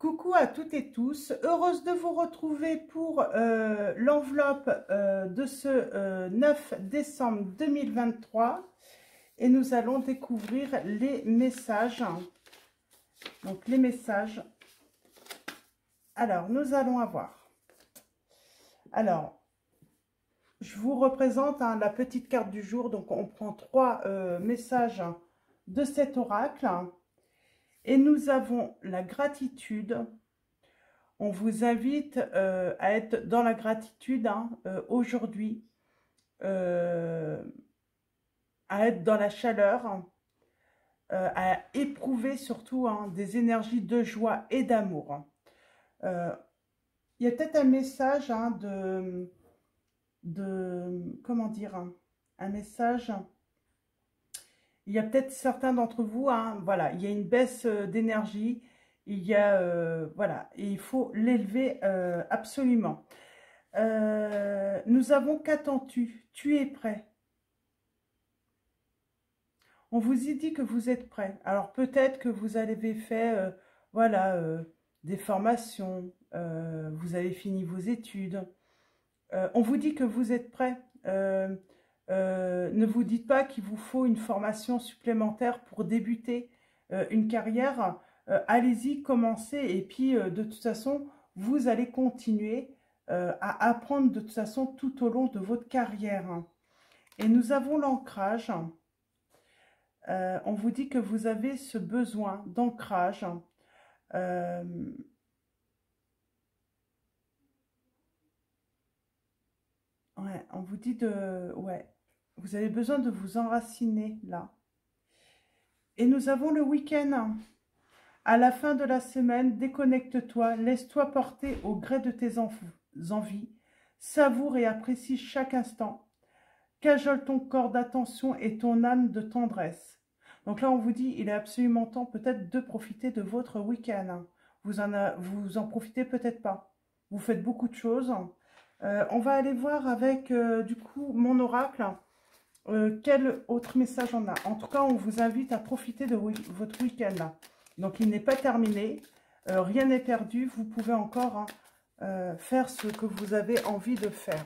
Coucou à toutes et tous, heureuse de vous retrouver pour l'enveloppe de ce 9 décembre 2023 et nous allons découvrir les messages. Donc les messages, alors nous allons avoir, alors je vous représente la petite carte du jour, donc on prend 3 messages de cet oracle. Et nous avons la gratitude. On vous invite à être dans la gratitude aujourd'hui, à être dans la chaleur, à éprouver surtout des énergies de joie et d'amour. Il y a peut-être un message comment dire, un message. Il y a peut-être certains d'entre vous, voilà, il y a une baisse d'énergie, il y a, voilà, et il faut l'élever absolument. Nous avons qu'attends-tu? Tu es prêt. On vous y dit que vous êtes prêt. Alors peut-être que vous avez fait, voilà, des formations, vous avez fini vos études. On vous dit que vous êtes prêt. Ne vous dites pas qu'il vous faut une formation supplémentaire pour débuter une carrière. Allez-y, commencez et puis de toute façon, vous allez continuer à apprendre de toute façon tout au long de votre carrière. Et nous avons l'ancrage. On vous dit que vous avez ce besoin d'ancrage. Ouais, on vous dit de... Ouais. Vous avez besoin de vous enraciner là. Et nous avons le week-end. À la fin de la semaine, déconnecte-toi, laisse-toi porter au gré de tes envies. Savoure et apprécie chaque instant. Cajole ton corps d'attention et ton âme de tendresse. Donc là, on vous dit, il est absolument temps peut-être de profiter de votre week-end. Vous en profitez peut-être pas. Vous faites beaucoup de choses. On va aller voir avec, du coup, mon oracle. Quel autre message on a? En tout cas, on vous invite à profiter de votre week-end. Donc, il n'est pas terminé. Rien n'est perdu. Vous pouvez encore faire ce que vous avez envie de faire.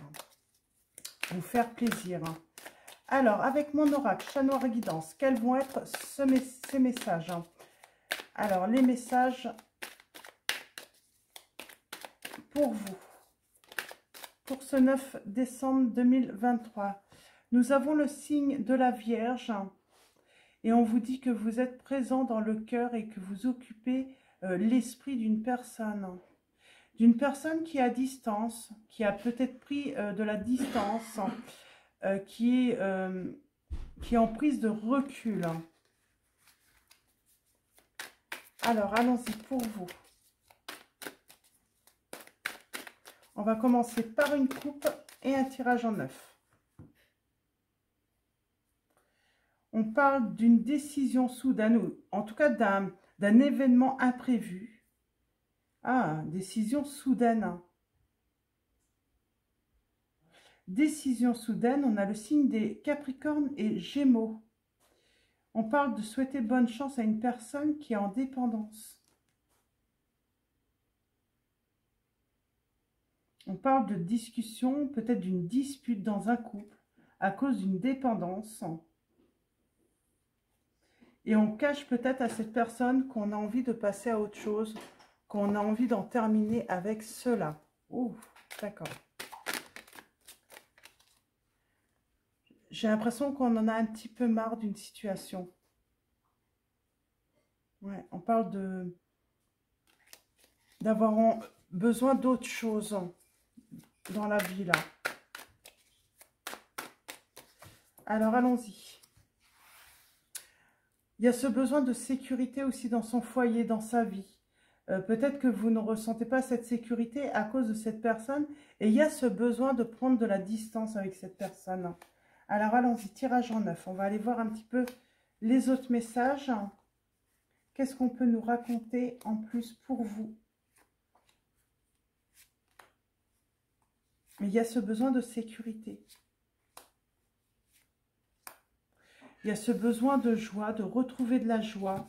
Vous faire plaisir. Alors, avec mon oracle, chat noir et guidance, quels vont être ces messages? Alors, les messages pour vous. Pour ce 9 décembre 2023. Nous avons le signe de la Vierge et on vous dit que vous êtes présent dans le cœur et que vous occupez l'esprit d'une personne qui est à distance, qui a peut-être pris de la distance, qui est en prise de recul. Alors, allons-y pour vous. On va commencer par une coupe et un tirage en 9. On parle d'une décision soudaine, ou en tout cas d'un événement imprévu. Ah, décision soudaine. Décision soudaine, on a le signe des Capricornes et Gémeaux. On parle de souhaiter bonne chance à une personne qui est en dépendance. On parle de discussion, peut-être d'une dispute dans un couple à cause d'une dépendance. Et on cache peut-être à cette personne qu'on a envie de passer à autre chose, qu'on a envie d'en terminer avec cela. Ouh, d'accord. J'ai l'impression qu'on en a un petit peu marre d'une situation. Ouais, on parle d'avoir besoin d'autre chose dans la vie, là. Alors, allons-y. Il y a ce besoin de sécurité aussi dans son foyer, dans sa vie. Peut-être que vous ne ressentez pas cette sécurité à cause de cette personne. Et il y a ce besoin de prendre de la distance avec cette personne. Alors, allons-y, tirage en 9. On va aller voir un petit peu les autres messages. Qu'est-ce qu'on peut nous raconter en plus pour vous? Mais il y a ce besoin de sécurité. Il y a ce besoin de joie, de retrouver de la joie.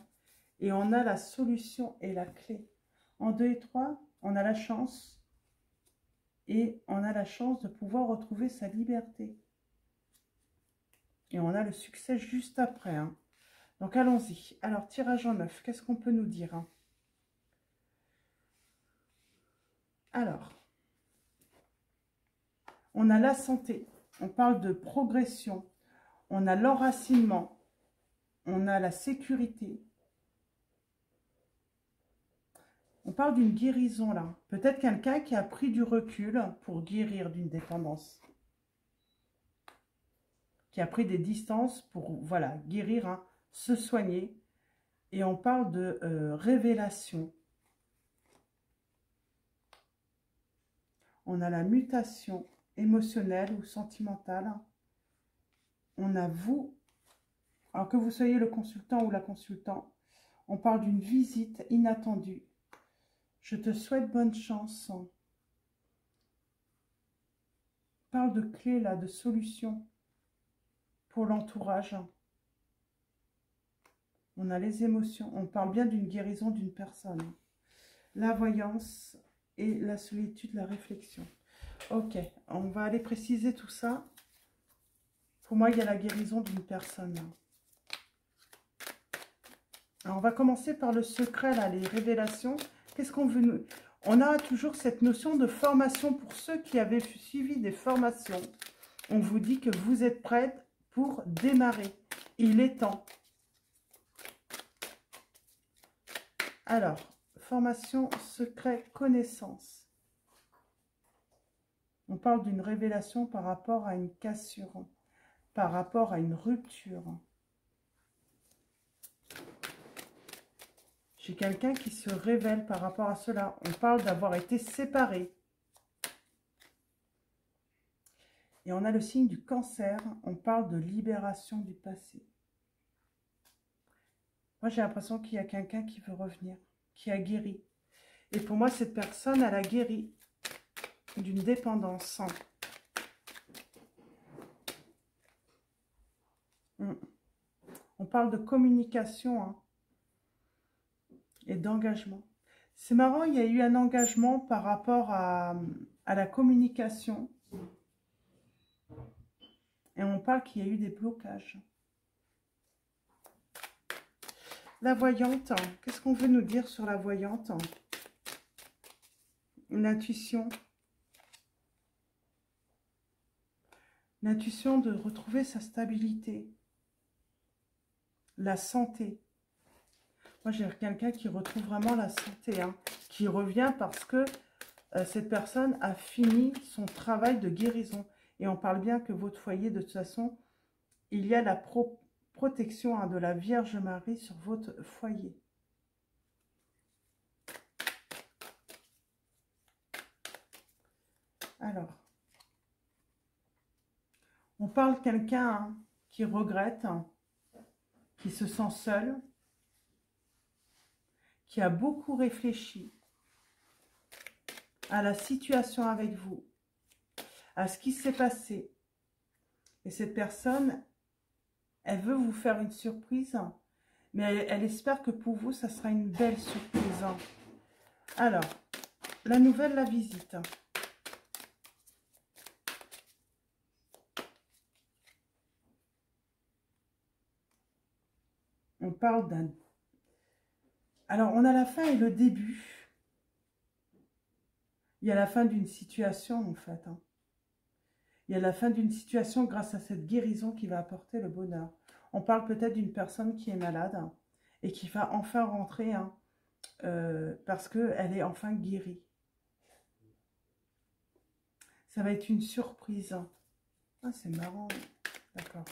Et on a la solution et la clé. En 2 et 3, on a la chance. Et on a la chance de pouvoir retrouver sa liberté. Et on a le succès juste après. Hein. Donc allons-y. Alors, tirage en 9, qu'est-ce qu'on peut nous dire hein? Alors, on a la santé. On parle de progression. On a l'enracinement. On a la sécurité. On parle d'une guérison là. Peut-être quelqu'un qui a pris du recul pour guérir d'une dépendance. Qui a pris des distances pour, voilà, guérir, hein, se soigner. Et on parle de révélation. On a la mutation émotionnelle ou sentimentale. On a vous, alors que vous soyez le consultant ou la consultante, on parle d'une visite inattendue. Je te souhaite bonne chance. On parle de clés là, de solutions pour l'entourage. On a les émotions. On parle bien d'une guérison d'une personne. La voyance et la solitude, la réflexion. Ok, on va aller préciser tout ça. Pour moi, il y a la guérison d'une personne. Alors, on va commencer par le secret, là, les révélations. Qu'est-ce qu'on veut nous... On a toujours cette notion de formation pour ceux qui avaient suivi des formations. On vous dit que vous êtes prête pour démarrer. Il est temps. Alors, formation, secret, connaissance. On parle d'une révélation par rapport à une cassure, par rapport à une rupture. J'ai quelqu'un qui se révèle par rapport à cela. On parle d'avoir été séparés. Et on a le signe du cancer. On parle de libération du passé. Moi, j'ai l'impression qu'il y a quelqu'un qui veut revenir, qui a guéri. Et pour moi, cette personne, elle a guéri d'une dépendance. On parle de communication, hein, et d'engagement. C'est marrant, il y a eu un engagement par rapport à la communication. Et on parle qu'il y a eu des blocages. La voyante, qu'est-ce qu'on veut nous dire sur la voyante? L'intuition. L'intuition de retrouver sa stabilité. La santé. Moi, j'ai quelqu'un qui retrouve vraiment la santé, hein, qui revient parce que cette personne a fini son travail de guérison. Et on parle bien que votre foyer, de toute façon, il y a la protection, hein, de la Vierge Marie sur votre foyer. Alors, on parle de quelqu'un, hein, qui regrette, hein, qui se sent seul, qui a beaucoup réfléchi à la situation avec vous, à ce qui s'est passé. Et cette personne, elle veut vous faire une surprise, mais elle espère que pour vous, ça sera une belle surprise. Alors, la nouvelle, la visite. On parle d'un... Alors, on a la fin et le début. Il y a la fin d'une situation, en fait. Hein. Il y a la fin d'une situation grâce à cette guérison qui va apporter le bonheur. On parle peut-être d'une personne qui est malade, hein, et qui va enfin rentrer, hein, parce qu'elle est enfin guérie. Ça va être une surprise. Hein. Ah, c'est marrant. D'accord.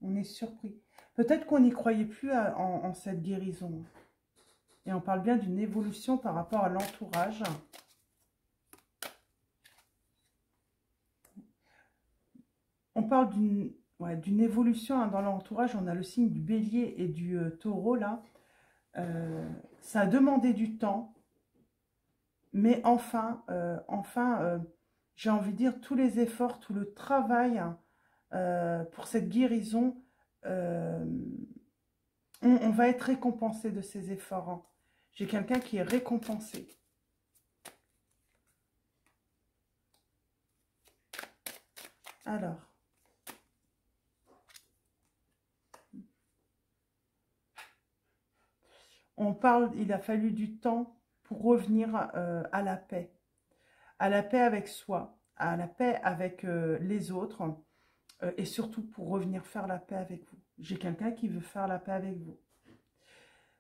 On est surpris. Peut-être qu'on n'y croyait plus en cette guérison. Et on parle bien d'une évolution par rapport à l'entourage. On parle d'une évolution, hein, dans l'entourage. On a le signe du bélier et du taureau là. Ça a demandé du temps. Mais enfin, j'ai envie de dire, tous les efforts, tout le travail, hein, pour cette guérison, on va être récompensé de ces efforts. Hein. J'ai quelqu'un qui est récompensé. Alors. On parle, il a fallu du temps pour revenir à la paix. À la paix avec soi, à la paix avec les autres. Et surtout pour revenir faire la paix avec vous. J'ai quelqu'un qui veut faire la paix avec vous.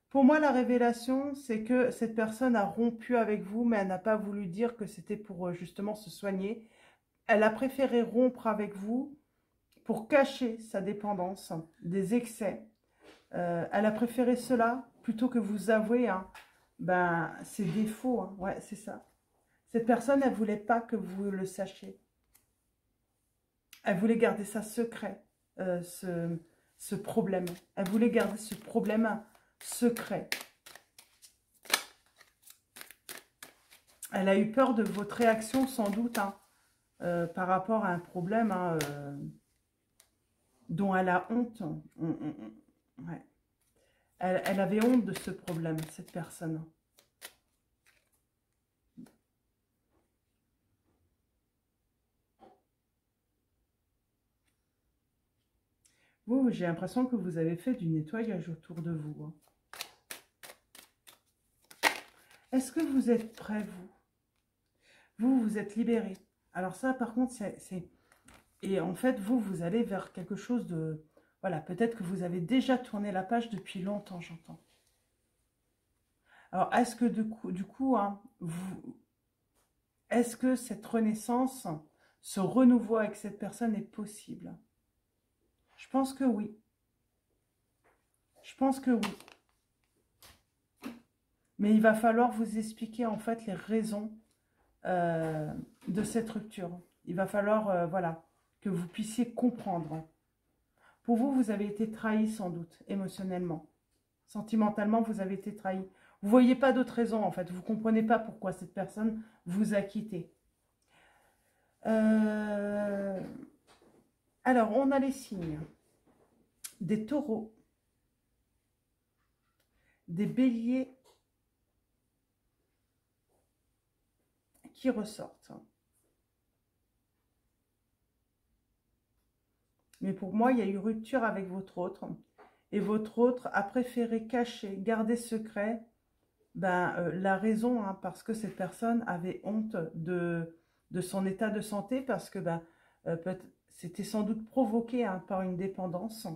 Pour moi, la révélation, c'est que cette personne a rompu avec vous, mais elle n'a pas voulu dire que c'était pour justement se soigner. Elle a préféré rompre avec vous pour cacher sa dépendance, des excès. Elle a préféré cela plutôt que vous avouer ses défauts. Hein. Ouais, c'est ça. Cette personne, elle ne voulait pas que vous le sachiez. Elle voulait garder ça secret, ce problème. Elle voulait garder ce problème secret. Elle a eu peur de votre réaction, sans doute, hein, par rapport à un problème dont elle a honte. Ouais. Elle avait honte de ce problème, cette personne. Vous, j'ai l'impression que vous avez fait du nettoyage autour de vous. Hein. Est-ce que vous êtes prêts, vous? Vous êtes libéré. Alors ça, par contre, c'est... Et en fait, vous allez vers quelque chose de... Voilà, peut-être que vous avez déjà tourné la page depuis longtemps, j'entends. Alors, est-ce que du coup hein, est-ce que cette renaissance, ce renouveau avec cette personne est possible? Je pense que oui. Je pense que oui. Mais il va falloir vous expliquer en fait les raisons de cette rupture. Il va falloir, voilà, que vous puissiez comprendre. Pour vous, vous avez été trahi sans doute, émotionnellement. Sentimentalement, vous avez été trahi. Vous ne voyez pas d'autres raisons en fait. Vous ne comprenez pas pourquoi cette personne vous a quitté. Alors, on a les signes. Des taureaux, des béliers qui ressortent. Mais pour moi, il y a eu rupture avec votre autre. Et votre autre a préféré cacher, garder secret la raison, hein, parce que cette personne avait honte de son état de santé, parce que c'était sans doute provoqué hein, par une dépendance.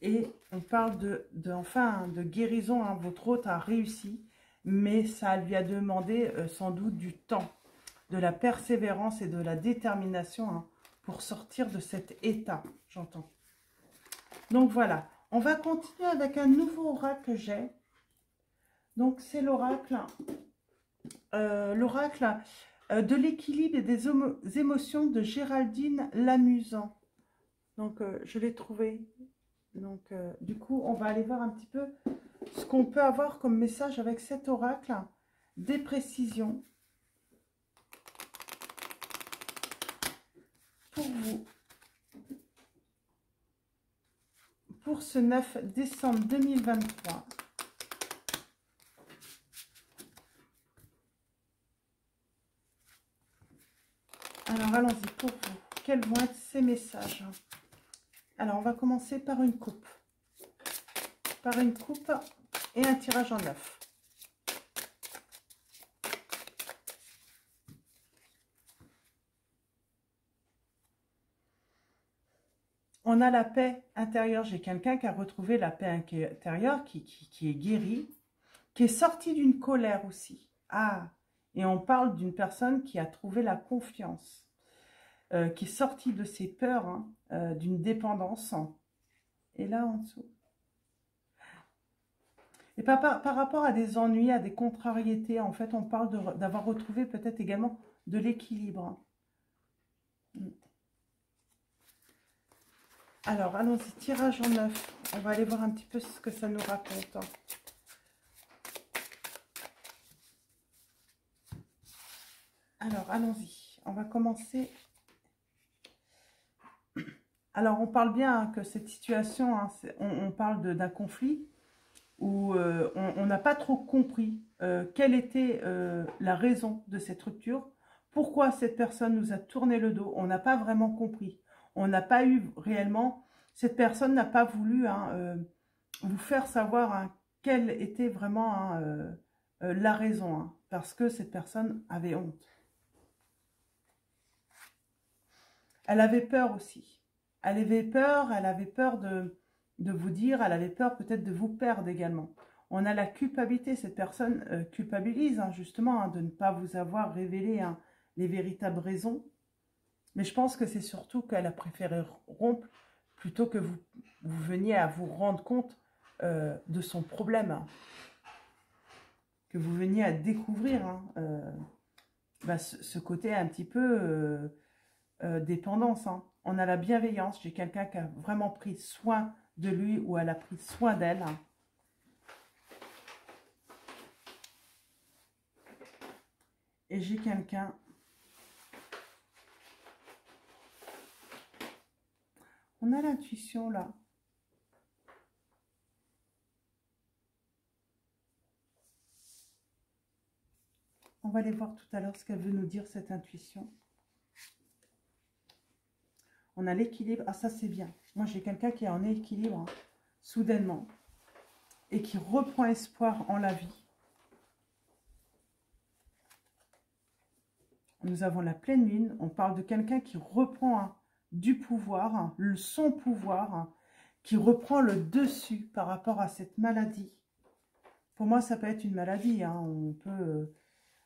Et on parle de guérison. Hein. Votre autre a réussi, mais ça lui a demandé sans doute du temps, de la persévérance et de la détermination hein, pour sortir de cet état, j'entends. Donc voilà, on va continuer avec un nouveau oracle que j'ai. Donc c'est l'oracle de l'équilibre et des émotions de Géraldine Lamusant. Donc je l'ai trouvé. Donc du coup, on va aller voir un petit peu ce qu'on peut avoir comme message avec cet oracle. Des précisions pour vous. Pour ce 9 décembre 2023. Alors, allons-y pour vous. Quels vont être ces messages? Alors, on va commencer par une coupe. Par une coupe et un tirage en 9. On a la paix intérieure. J'ai quelqu'un qui a retrouvé la paix intérieure, qui est guéri, qui est sorti d'une colère aussi. Ah, et on parle d'une personne qui a trouvé la confiance, qui est sortie de ses peurs, hein, d'une dépendance. Et là, en dessous. Et par rapport à des ennuis, à des contrariétés, en fait, on parle d'avoir retrouvé peut-être également de l'équilibre. Alors, allons-y, tirage en 9. On va aller voir un petit peu ce que ça nous raconte. Alors, allons-y. On va commencer. Alors, on parle bien hein, que cette situation, hein, on parle d'un conflit où on n'a pas trop compris quelle était la raison de cette rupture, pourquoi cette personne nous a tourné le dos, on n'a pas vraiment compris. On n'a pas eu réellement, cette personne n'a pas voulu vous faire savoir quelle était vraiment la raison, parce que cette personne avait honte. Elle avait peur aussi. Elle avait peur de vous dire, elle avait peur peut-être de vous perdre également. On a la culpabilité, cette personne culpabilise justement de ne pas vous avoir révélé les véritables raisons. Mais je pense que c'est surtout qu'elle a préféré rompre plutôt que vous veniez à vous rendre compte de son problème. Que vous veniez à découvrir ce côté un petit peu dépendance. On a la bienveillance. J'ai quelqu'un qui a vraiment pris soin de lui ou elle a pris soin d'elle. Et j'ai quelqu'un... On a l'intuition là. On va aller voir tout à l'heure ce qu'elle veut nous dire, cette intuition. On a l'équilibre. Ah, ça, c'est bien. Moi, j'ai quelqu'un qui est en équilibre, soudainement, et qui reprend espoir en la vie. Nous avons la pleine lune. On parle de quelqu'un qui reprend du pouvoir, son pouvoir, qui reprend le dessus par rapport à cette maladie. Pour moi, ça peut être une maladie. On peut...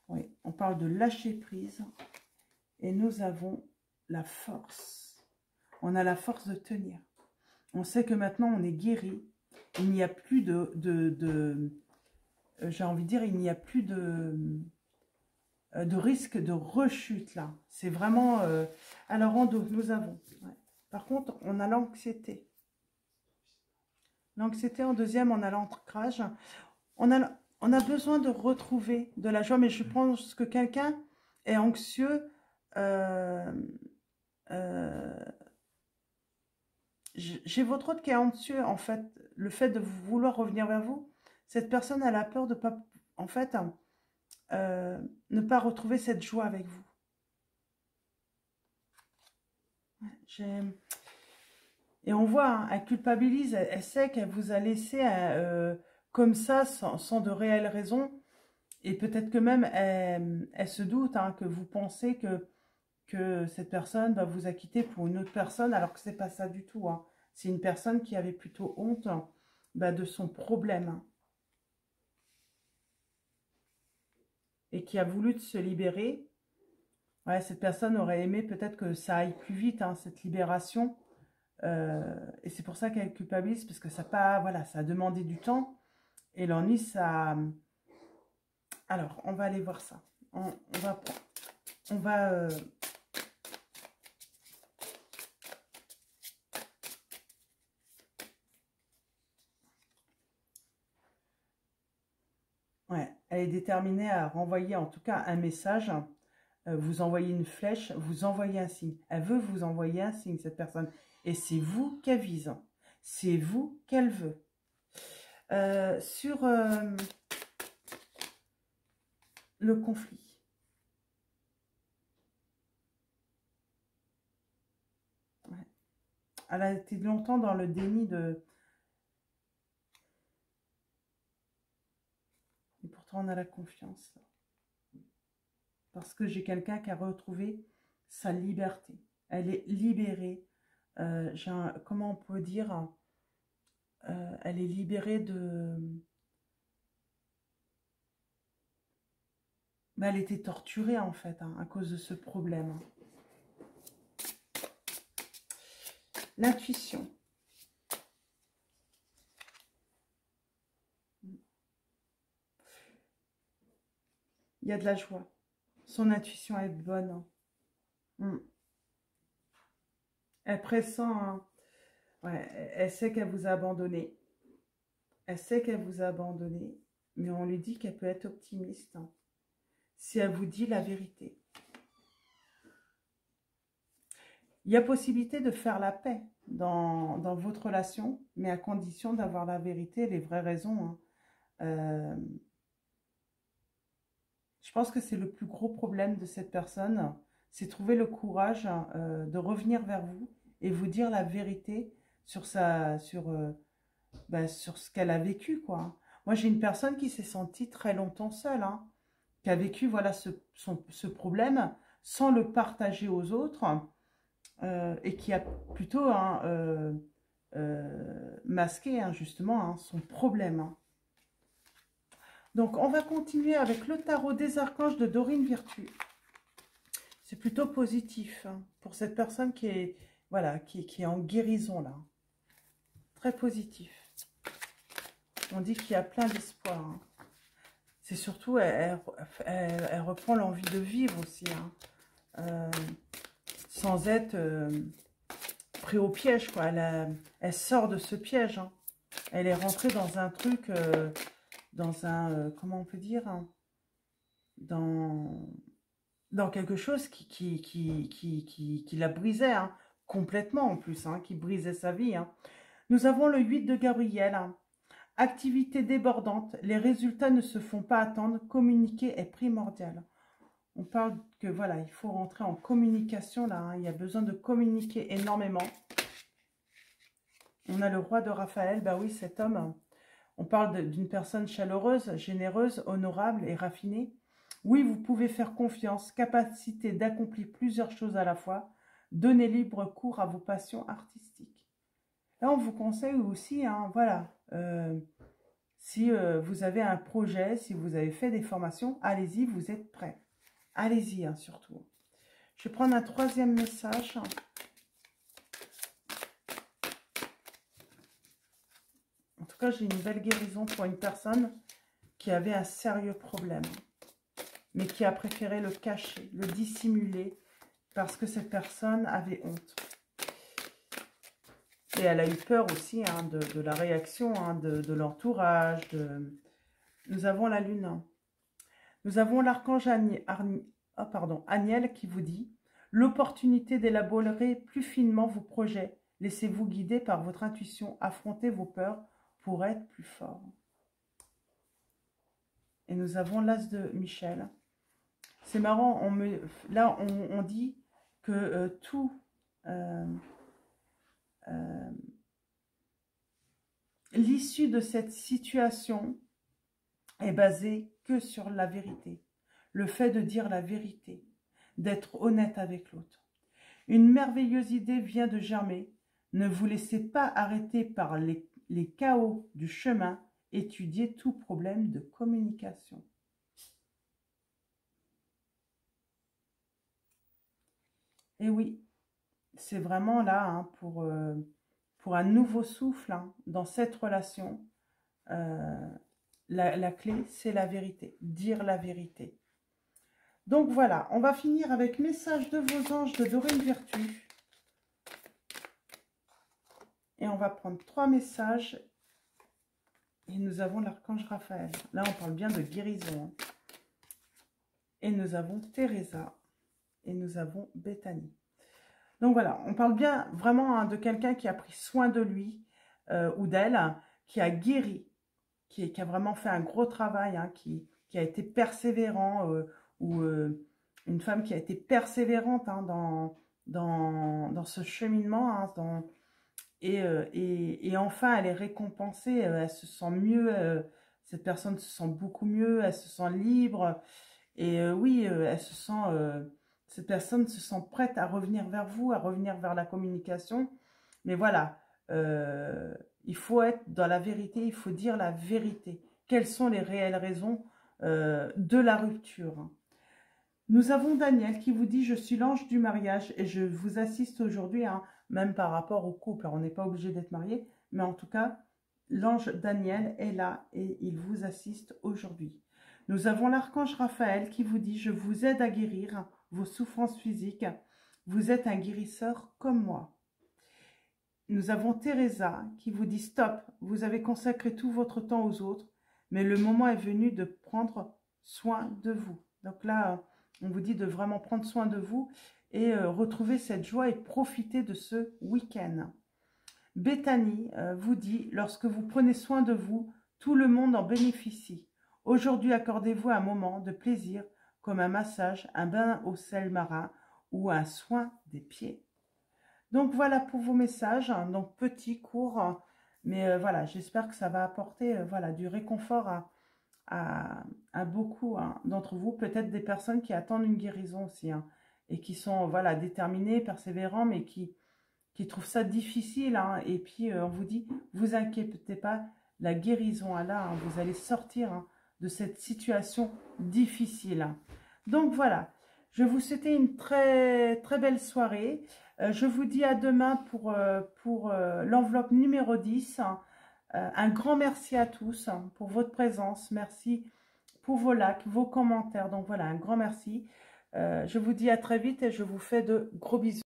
oui, on parle de lâcher prise. Et nous avons la force. On a la force de tenir. On sait que maintenant, on est guéri. Il n'y a plus j'ai envie de dire, il n'y a plus de risque de rechute, là. C'est vraiment... alors, en dos, nous avons... Ouais. Par contre, on a l'anxiété. L'anxiété, en deuxième, on a l'ancrage. On a besoin de retrouver de la joie, mais je pense que quelqu'un est anxieux. J'ai votre autre qui est anxieux, en fait. Le fait de vouloir revenir vers vous, cette personne, elle a peur de pas... En fait, ne pas retrouver cette joie avec vous. Et on voit, elle culpabilise, elle sait qu'elle vous a laissé comme ça, sans de réelles raisons. Et peut-être que même, elle se doute que vous pensez que cette personne vous a quitté pour une autre personne, alors que c'est pas ça du tout. C'est une personne qui avait plutôt honte de son problème. Et qui a voulu se libérer. Ouais, cette personne aurait aimé peut-être que ça aille plus vite, cette libération. Et c'est pour ça qu'elle culpabilise, parce que ça a demandé du temps. Et l'ennui, ça... Alors, on va aller voir ça. On va ouais, elle est déterminée à renvoyer en tout cas un message. Vous envoyez une flèche, vous envoyez un signe. Elle veut vous envoyer un signe, cette personne. Et c'est vous qu'elle vise. C'est vous qu'elle veut. Sur le conflit. Ouais. Elle a été longtemps dans le déni de... Et pourtant, on a la confiance. Parce que j'ai quelqu'un qui a retrouvé sa liberté. Elle est libérée. Comment on peut dire elle est libérée de... elle était torturée en fait, à cause de ce problème. L'intuition. Il y a de la joie. Son intuition est bonne. Elle pressent... ouais, elle sait qu'elle vous a abandonné. Elle sait qu'elle vous a abandonné. Mais on lui dit qu'elle peut être optimiste. Si elle vous dit la vérité. Il y a possibilité de faire la paix dans votre relation, mais à condition d'avoir la vérité et les vraies raisons Euh, je pense que c'est le plus gros problème de cette personne, c'est trouver le courage de revenir vers vous et vous dire la vérité sur sur ce qu'elle a vécu, quoi. Moi, j'ai une personne qui s'est sentie très longtemps seule, hein, qui a vécu, voilà, ce problème sans le partager aux autres, et qui a plutôt hein, masqué, hein, justement, hein, son problème, hein. Donc, on va continuer avec le tarot des archanges de Dorine Virtue. C'est plutôt positif hein, pour cette personne qui est, voilà, qui est en guérison, là. Très positif. On dit qu'il y a plein d'espoir, hein. C'est surtout, elle reprend l'envie de vivre aussi, hein. Sans être pris au piège, quoi. Elle sort de ce piège, hein. Elle est rentrée dans un truc, dans un, comment on peut dire, hein, dans quelque chose qui la brisait, hein, complètement en plus, hein, qui brisait sa vie, hein. Nous avons le 8 de Gabriel, hein. Activité débordante, les résultats ne se font pas attendre, communiquer est primordial. On parle que voilà, il faut rentrer en communication là, hein. Il y a besoin de communiquer énormément. On a le roi de Raphaël, bah oui, cet homme, on parle d'une personne chaleureuse, généreuse, honorable et raffinée. Oui, vous pouvez faire confiance, capacité d'accomplir plusieurs choses à la fois, donnez libre cours à vos passions artistiques. Là, on vous conseille aussi, hein, voilà, si vous avez un projet, si vous avez fait des formations, allez-y, vous êtes prêts. Allez-y, hein, surtout. Je vais prendre un troisième message. En tout cas, j'ai une belle guérison pour une personne qui avait un sérieux problème, mais qui a préféré le cacher, le dissimuler, parce que cette personne avait honte. Et elle a eu peur aussi hein, de la réaction hein, de l'entourage. Nous avons la lune. Nous avons l'archange Aniel qui vous dit « L'opportunité d'élaborer plus finement vos projets. Laissez-vous guider par votre intuition. Affrontez vos peurs pour être plus fort. » Et nous avons l'as de Michel. C'est marrant, là on dit que l'issue de cette situation est basée que sur la vérité. Le fait de dire la vérité, d'être honnête avec l'autre. Une merveilleuse idée vient de germer. Ne vous laissez pas arrêter par les chaos du chemin. Étudiez tout problème de communication. Et oui, c'est vraiment là hein, pour un nouveau souffle hein, dans cette relation. La clé, c'est la vérité. Dire la vérité. Donc voilà, on va finir avec message de vos anges de Dorine Virtue. Et on va prendre 3 messages. Et nous avons l'archange Raphaël. Là, on parle bien de guérison. Et nous avons Teresa. Et nous avons Bethany. Donc voilà, on parle bien vraiment hein, de quelqu'un qui a pris soin de lui ou d'elle, qui a guéri, qui a vraiment fait un gros travail, hein, qui a été persévérant, ou une femme qui a été persévérante hein, dans ce cheminement, hein, et enfin elle est récompensée, elle se sent mieux, cette personne se sent beaucoup mieux, elle se sent libre, et oui, elle se sent, cette personne se sent prête à revenir vers vous, à revenir vers la communication, mais voilà, il faut être dans la vérité, il faut dire la vérité. Quelles sont les réelles raisons de la rupture? Nous avons Daniel qui vous dit « Je suis l'ange du mariage et je vous assiste aujourd'hui, hein, même par rapport au couple. » Alors, on n'est pas obligé d'être marié, mais en tout cas, l'ange Daniel est là et il vous assiste aujourd'hui. Nous avons l'archange Raphaël qui vous dit « Je vous aide à guérir vos souffrances physiques. Vous êtes un guérisseur comme moi. » Nous avons Teresa qui vous dit « Stop, vous avez consacré tout votre temps aux autres, mais le moment est venu de prendre soin de vous. » Donc là, on vous dit de vraiment prendre soin de vous et retrouver cette joie et profiter de ce week-end. Bethany vous dit « Lorsque vous prenez soin de vous, Tout le monde en bénéficie. Aujourd'hui, accordez-vous un moment de plaisir comme un massage, un bain au sel marin ou un soin des pieds. Donc voilà pour vos messages, hein. Donc petit, court, hein, mais voilà, j'espère que ça va apporter voilà, du réconfort à beaucoup hein, d'entre vous, peut-être des personnes qui attendent une guérison aussi, hein, et qui sont voilà, déterminés, persévérants, mais qui trouvent ça difficile. Hein, et puis on vous dit, vous inquiétez pas, la guérison est là, hein, vous allez sortir hein, de cette situation difficile. Hein. Donc voilà, je vais vous souhaiter une très belle soirée. Je vous dis à demain pour l'enveloppe numéro 10. Un grand merci à tous hein, pour votre présence. Merci pour vos likes, vos commentaires. Donc voilà, un grand merci. Je vous dis à très vite et je vous fais de gros bisous.